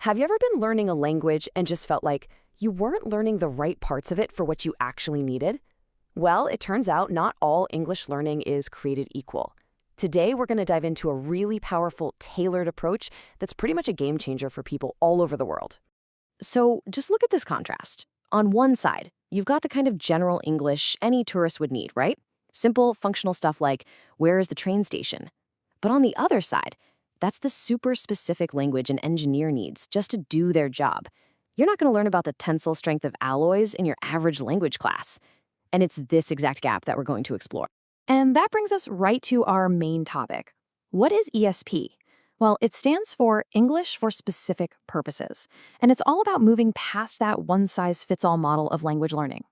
Have you ever been learning a language and just felt like you weren't learning the right parts of it for what you actually needed? Well, it turns out not all English learning is created equal. Today, we're going to dive into a really powerful, tailored approach that's pretty much a game changer for people all over the world. So just look at this contrast. On one side, you've got the kind of general English any tourist would need, right? Simple, functional stuff like, where is the train station? But on the other side, that's the super specific language an engineer needs just to do their job. You're not going to learn about the tensile strength of alloys in your average language class. And it's this exact gap that we're going to explore. And that brings us right to our main topic. What is ESP? Well, it stands for English for Specific Purposes, and it's all about moving past that one-size-fits-all model of language learning.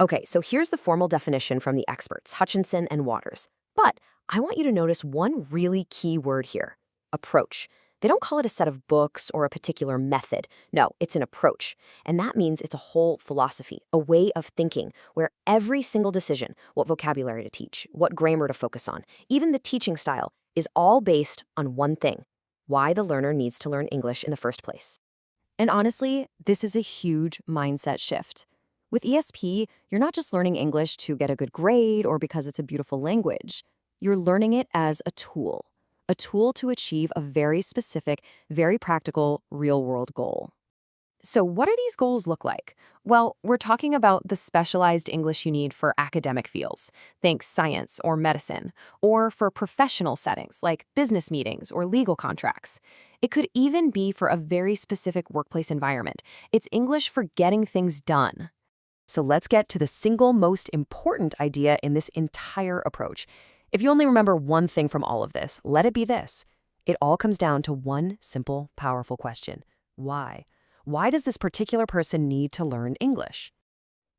Okay, so here's the formal definition from the experts, Hutchinson and Waters. But I want you to notice one really key word here, approach. They don't call it a set of books or a particular method. No, it's an approach. And that means it's a whole philosophy, a way of thinking, where every single decision, what vocabulary to teach, what grammar to focus on, even the teaching style, is all based on one thing: why the learner needs to learn English in the first place. And honestly, this is a huge mindset shift. With ESP, you're not just learning English to get a good grade or because it's a beautiful language. You're learning it as a tool to achieve a very specific, very practical, real-world goal. So what do these goals look like? Well, we're talking about the specialized English you need for academic fields, think science or medicine, or for professional settings like business meetings or legal contracts. It could even be for a very specific workplace environment. It's English for getting things done. So let's get to the single most important idea in this entire approach. If you only remember one thing from all of this, let it be this. It all comes down to one simple, powerful question. Why? Why does this particular person need to learn English?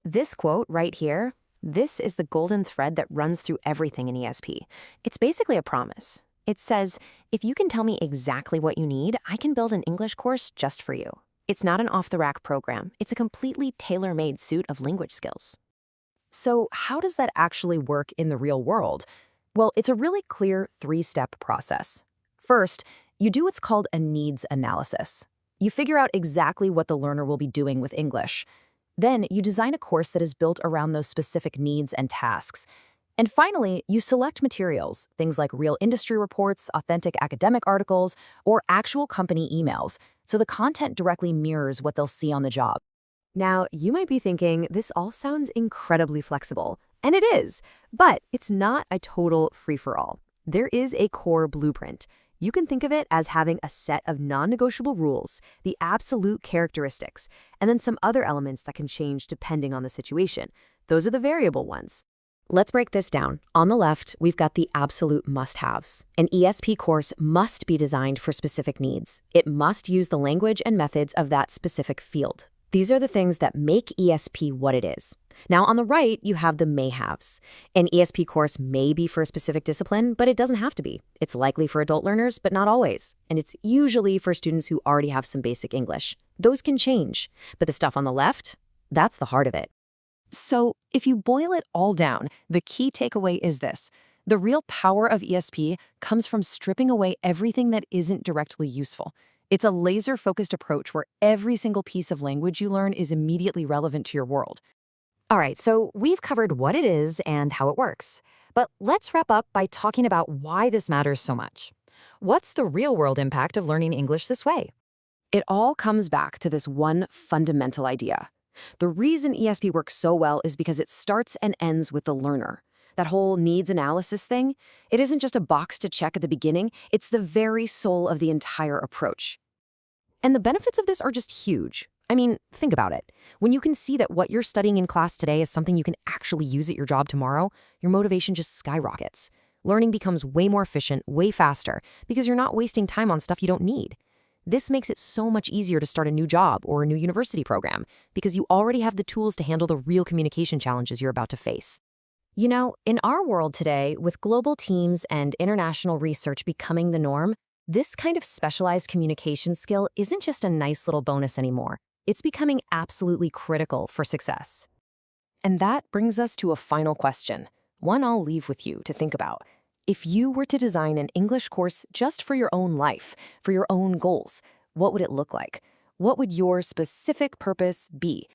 This quote right here, this is the golden thread that runs through everything in ESP. It's basically a promise. It says, if you can tell me exactly what you need, I can build an English course just for you. It's not an off-the-rack program. It's a completely tailor-made suit of language skills. So how does that actually work in the real world? Well, it's a really clear three-step process. First, you do what's called a needs analysis. You figure out exactly what the learner will be doing with English. Then you design a course that is built around those specific needs and tasks. And finally, you select materials, things like real industry reports, authentic academic articles, or actual company emails, so the content directly mirrors what they'll see on the job. Now, you might be thinking, this all sounds incredibly flexible. And it is, but it's not a total free-for-all. There is a core blueprint. You can think of it as having a set of non-negotiable rules, the absolute characteristics, and then some other elements that can change depending on the situation. Those are the variable ones. Let's break this down. On the left, we've got the absolute must-haves. An ESP course must be designed for specific needs. It must use the language and methods of that specific field. These are the things that make ESP what it is. Now, on the right, you have the may-haves. An ESP course may be for a specific discipline, but it doesn't have to be. It's likely for adult learners, but not always. And it's usually for students who already have some basic English. Those can change. But the stuff on the left, that's the heart of it. So if you boil it all down, the key takeaway is this. The real power of ESP comes from stripping away everything that isn't directly useful. It's a laser-focused approach where every single piece of language you learn is immediately relevant to your world. All right, so we've covered what it is and how it works. But let's wrap up by talking about why this matters so much. What's the real-world impact of learning English this way? It all comes back to this one fundamental idea. The reason ESP works so well is because it starts and ends with the learner. That whole needs analysis thing, it isn't just a box to check at the beginning, it's the very soul of the entire approach. And the benefits of this are just huge. I mean, think about it. When you can see that what you're studying in class today is something you can actually use at your job tomorrow, your motivation just skyrockets. Learning becomes way more efficient, way faster, because you're not wasting time on stuff you don't need. This makes it so much easier to start a new job or a new university program, because you already have the tools to handle the real communication challenges you're about to face. You know, in our world today, with global teams and international research becoming the norm, this kind of specialized communication skill isn't just a nice little bonus anymore. It's becoming absolutely critical for success. And that brings us to a final question, one I'll leave with you to think about. If you were to design an English course just for your own life, for your own goals, what would it look like? What would your specific purpose be?